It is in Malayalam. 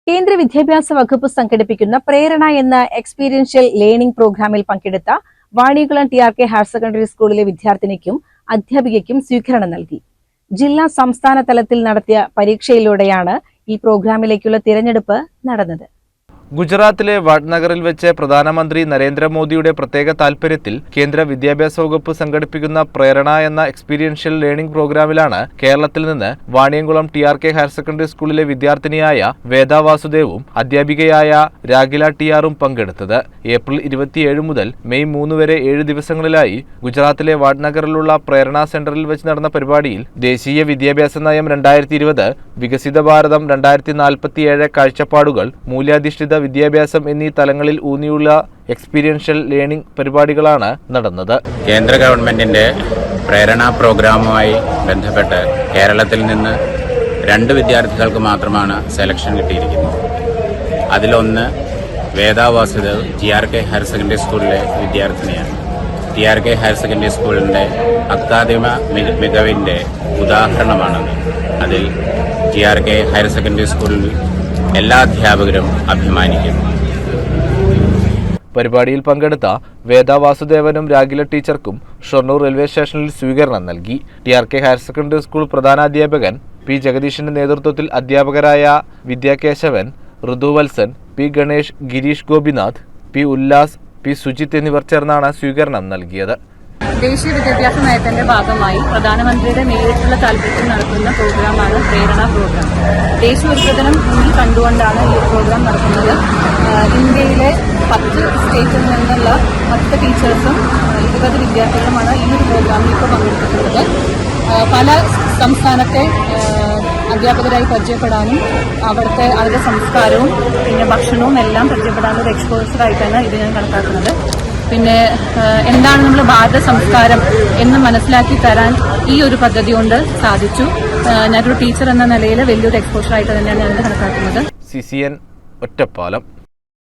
കേന്ദ്ര വിദ്യാഭ്യാസ വകുപ്പ് സംഘടിപ്പിക്കുന്ന പ്രേരണ എന്ന എക്സ്പീരിയൻഷ്യൽ ലേണിംഗ് പ്രോഗ്രാമിൽ പങ്കെടുത്ത വാണിയകുളം ടി.ആർ.കെ. ഹയർ സെക്കൻഡറി സ്കൂളിലെ വിദ്യാർത്ഥിനിക്കും അധ്യാപികയ്ക്കും സ്വീകരണം നൽകി. ജില്ലാ സംസ്ഥാന തലത്തിൽ നടത്തിയ പരീക്ഷയിലൂടെയാണ് ഈ പ്രോഗ്രാമിലേക്കുള്ള തിരഞ്ഞെടുപ്പ് നടന്നത്. ഗുജറാത്തിലെ വഡ്നഗറിൽ വെച്ച് പ്രധാനമന്ത്രി നരേന്ദ്രമോദിയുടെ പ്രത്യേക താൽപര്യത്തിൽ കേന്ദ്ര വിദ്യാഭ്യാസ വകുപ്പ് സംഘടിപ്പിക്കുന്ന പ്രേരണ എന്ന എക്സ്പീരിയൻഷ്യൽ ലേണിംഗ് പ്രോഗ്രാമിലാണ് കേരളത്തിൽ നിന്ന് വാണിയംകുളം ടി.ആർ.കെ. ഹയർ സെക്കൻഡറി സ്കൂളിലെ വിദ്യാർത്ഥിനിയായ വേദ വാസുദേവും അധ്യാപികയായ രാഗില ടി.ആറും പങ്കെടുത്തത്. ഏപ്രിൽ 27 മുതൽ മെയ് 3 വരെ 7 ദിവസങ്ങളിലായി ഗുജറാത്തിലെ വഡ്നഗറിലുള്ള പ്രേരണ സെന്ററിൽ വെച്ച് നടന്ന പരിപാടിയിൽ ദേശീയ വിദ്യാഭ്യാസ നയം 2020, വികസിത ഭാരതം 2047 കാഴ്ചപ്പാടുകൾ, മൂല്യാധിഷ്ഠിത വിദ്യാഭ്യാസം എന്നീ തലങ്ങളിൽ ഊന്നിയുള്ള എക്സ്പീരിയൻഷ്യൽ ലേണിംഗ് പരിപാടികളാണ് നടന്നത്. കേന്ദ്ര ഗവൺമെന്റിന്റെ പ്രേരണ പ്രോഗ്രാമുമായി ബന്ധപ്പെട്ട് കേരളത്തിൽ നിന്ന് 2 വിദ്യാർത്ഥികൾക്ക് മാത്രമാണ് സെലക്ഷൻ കിട്ടിയിരിക്കുന്നത്. അതിലൊന്ന് വേദ വാസുദേവ് ടി.ആർ.കെ. ഹയർ സെക്കൻഡറി സ്കൂളിലെ വിദ്യാർത്ഥിനിയാണ്. ടി.ആർ.കെ. ഹയർ സെക്കൻഡറി സ്കൂളിന്റെ അക്കാദമിക മികവിന്റെ ഉദാഹരണമാണത്. അതിൽ ടി.ആർ.കെ. ഹയർ സെക്കൻഡറി സ്കൂളിൽ എല്ലാ അധ്യാപകരും അഭിമാനിക്കുന്നു. പരിപാടിയിൽ പങ്കെടുത്ത വേദ വാസുദേവനും രാഗില ടീച്ചർക്കും ഷൊർണൂർ റെയിൽവേ സ്റ്റേഷനിൽ സ്വീകരണം നൽകി. ടി.ആർ.കെ. ഹയർ സെക്കൻഡറി സ്കൂൾ പ്രധാനാധ്യാപകൻ പി. ജഗദീഷിന്റെ നേതൃത്വത്തിൽ അധ്യാപകരായ Vidyakesavan, Rithuvalsan, P. Ganesh, Girish Gopinath, P. Ullas, P. Sujith എന്നിവർ ചേർന്നാണ് സ്വീകരണം നൽകിയത്. ദേശീയ വിദ്യാഭ്യാസ നയത്തിന്റെ ഭാഗമായി പ്രധാനമന്ത്രിയുടെ നേരിട്ടുള്ള താൽപര്യത്തിൽ നടത്തുന്ന പ്രോഗ്രാമാണ് പ്രേരണ പ്രോഗ്രാം. ദേശീയോദ്ഗ്രഥനം മുന്നിൽ കണ്ടുകൊണ്ടാണ് ഈ പ്രോഗ്രാം നടത്തുന്നത്. ഇന്ത്യയിലെ 10 സ്റ്റേറ്റിൽ നിന്നുള്ള 10 ടീച്ചേഴ്സും 20 വിദ്യാർത്ഥികളുമാണ് ഈ ഒരു പ്രോഗ്രാമിൽ ഇപ്പോൾ പങ്കെടുത്തിട്ടുള്ളത്. പല സംസ്ഥാനത്തെ അധ്യാപകരായി പരിചയപ്പെടാനും അവരുടെ സംസ്കാരവും പിന്നെ ഭക്ഷണവും എല്ലാം പരിചയപ്പെടാനുള്ള ഒരു എക്സ്പോഷറായിട്ടാണ് ഇത് ഞാൻ കണക്കാക്കുന്നത്. പിന്നെ എന്താണ് നമ്മുടെ ഭാരത സംസ്കാരം എന്ന് മനസ്സിലാക്കി തരാൻ ഈ ഒരു പദ്ധതി കൊണ്ട് സാധിച്ചു. ഞാനൊരു ടീച്ചർ എന്ന നിലയിൽ വലിയൊരു എക്സ്പോഷറായിട്ട് തന്നെയാണ് ഞാൻ കണക്കാക്കുന്നത്. CCN ഒറ്റപ്പാലം.